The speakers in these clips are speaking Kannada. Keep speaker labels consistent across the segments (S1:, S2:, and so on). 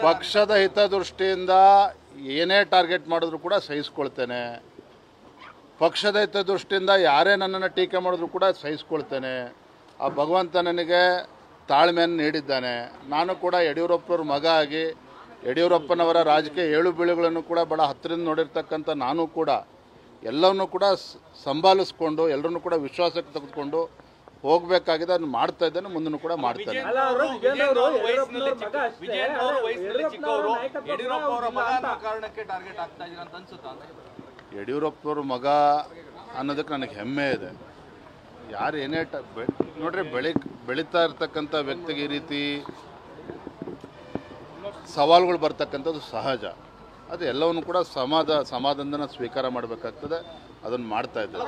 S1: ಪಕ್ಷದ ಹಿತದೃಷ್ಟಿಯಿಂದ ಏನೇ ಟಾರ್ಗೆಟ್ ಮಾಡಿದ್ರು ಕೂಡ ಸಹಿಸ್ಕೊಳ್ತೇನೆ. ಪಕ್ಷದ ಹಿತದೃಷ್ಟಿಯಿಂದ ಯಾರೇ ನನ್ನನ್ನು ಟೀಕೆ ಮಾಡಿದ್ರು ಕೂಡ ಸಹಿಸ್ಕೊಳ್ತೇನೆ. ಆ ಭಗವಂತ ನನಗೆ ತಾಳ್ಮೆಯನ್ನು ನೀಡಿದ್ದಾನೆ. ನಾನು ಕೂಡ ಯಡಿಯೂರಪ್ಪನವ್ರ ಮಗ ಆಗಿ ಯಡಿಯೂರಪ್ಪನವರ ರಾಜಕೀಯ ಏಳು ಬೀಳುಗಳನ್ನು ಕೂಡ ಬಹಳ ಹತ್ತಿರದಿಂದ ನೋಡಿರ್ತಕ್ಕಂಥ ನಾನು ಕೂಡ ಎಲ್ಲವನ್ನೂ ಕೂಡ ಸಂಭಾಲಿಸ್ಕೊಂಡು ಎಲ್ಲರನ್ನೂ ಕೂಡ ವಿಶ್ವಾಸಕ್ಕೆ ತೆಗೆದುಕೊಂಡು ಹೋಗಬೇಕಾಗಿದೆ. ಅದನ್ನು ಮಾಡ್ತಾ ಇದ್ದೇನೆ, ಮುಂದೂ ಕೂಡ ಮಾಡ್ತೇನೆ. ಯಡಿಯೂರಪ್ಪನವ್ರ ಮಗ ಅನ್ನೋದಕ್ಕೆ ನನಗೆ ಹೆಮ್ಮೆ ಇದೆ. ಯಾರು ಏನೇ ನೋಡ್ರಿ, ಬೆಳೀತಾ ಇರ್ತಕ್ಕಂಥ ವ್ಯಕ್ತಿಗೆ ಈ ರೀತಿ ಸವಾಲುಗಳು ಬರ್ತಕ್ಕಂಥದ್ದು ಸಹಜ. ಅದು ಎಲ್ಲವನ್ನು ಕೂಡ ಸಮಾಧಾನದಿಂದ ಸ್ವೀಕಾರ ಮಾಡಬೇಕಾಗ್ತದೆ. ಅದನ್ನು ಮಾಡ್ತಾ ಇದ್ದಾರೆ.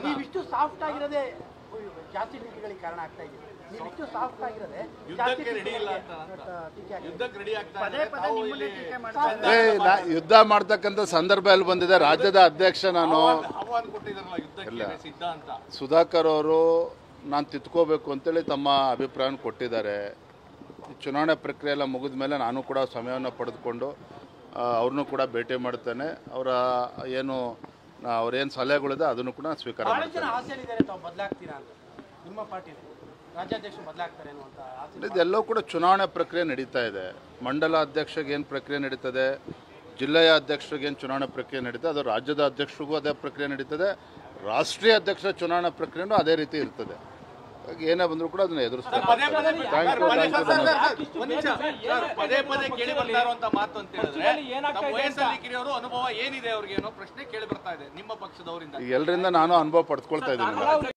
S2: ನೀವಿಷ್ಟು ಸಾಫ್ಟ್ ಆಗಿರೋದೇ ಜಾಸ್ತಿ ಟೀಕೆಗಳಿಗೆ ಕಾರಣ ಆಗ್ತಾ ಇದೆ. ನೀವಿಷ್ಟು ಸಾಫ್ಟ್ ಆಗಿರೋದೇ
S1: ಯುದ್ಧ ಮಾಡ್ತಕ್ಕಂಥ ಸಂದರ್ಭ ಎಲ್ಲಿ ಬಂದಿದೆ? ರಾಜ್ಯದ ಅಧ್ಯಕ್ಷ ನಾನು. ಸುಧಾಕರ್ ಅವರು ನಾನು ತಿದ್ಕೋಬೇಕು ಅಂತೇಳಿ ತಮ್ಮ ಅಭಿಪ್ರಾಯವನ್ನು ಕೊಟ್ಟಿದ್ದಾರೆ. ಚುನಾವಣೆ ಪ್ರಕ್ರಿಯೆ ಎಲ್ಲ ಮುಗಿದ ಮೇಲೆ ನಾನು ಕೂಡ ಸಮಯವನ್ನು ಪಡೆದುಕೊಂಡು ಅವ್ರನ್ನೂ ಕೂಡ ಭೇಟಿ ಮಾಡ್ತೇನೆ. ಅವ್ರೇನು ಸಲಹೆಗಳಿದೆ ಅದನ್ನು ಕೂಡ ಸ್ವೀಕಾರ ಮಾಡ್ತೇನೆ. ಇದೆಲ್ಲವೂ ಕೂಡ ಚುನಾವಣೆ ಪ್ರಕ್ರಿಯೆ ನಡೀತಾ ಇದೆ. ಮಂಡಲ ಅಧ್ಯಕ್ಷರಿಗೆ ಏನು ಪ್ರಕ್ರಿಯೆ ನಡೀತದೆ, ಜಿಲ್ಲೆಯ ಅಧ್ಯಕ್ಷರಿಗೆ ಏನು ಚುನಾವಣೆ ಪ್ರಕ್ರಿಯೆ ನಡೀತದೆ, ಅದು ರಾಜ್ಯದ ಅಧ್ಯಕ್ಷರಿಗೂ ಅದೇ ಪ್ರಕ್ರಿಯೆ ನಡೀತದೆ. ರಾಷ್ಟ್ರೀಯ ಅಧ್ಯಕ್ಷರ ಚುನಾವಣಾ ಪ್ರಕ್ರಿಯೆನೂ ಅದೇ ರೀತಿ ಇರ್ತದೆ. ಏನೇ ಬಂದರೂ ಕೂಡ ಅದನ್ನ ಎದುರಿಸ್ತಾರೆ. ಎಲ್ಲರಿಂದ ನಾನು ಅನುಭವ ಪಡ್ಕೊಳ್ತಾ ಇದ್ದೀನಿ.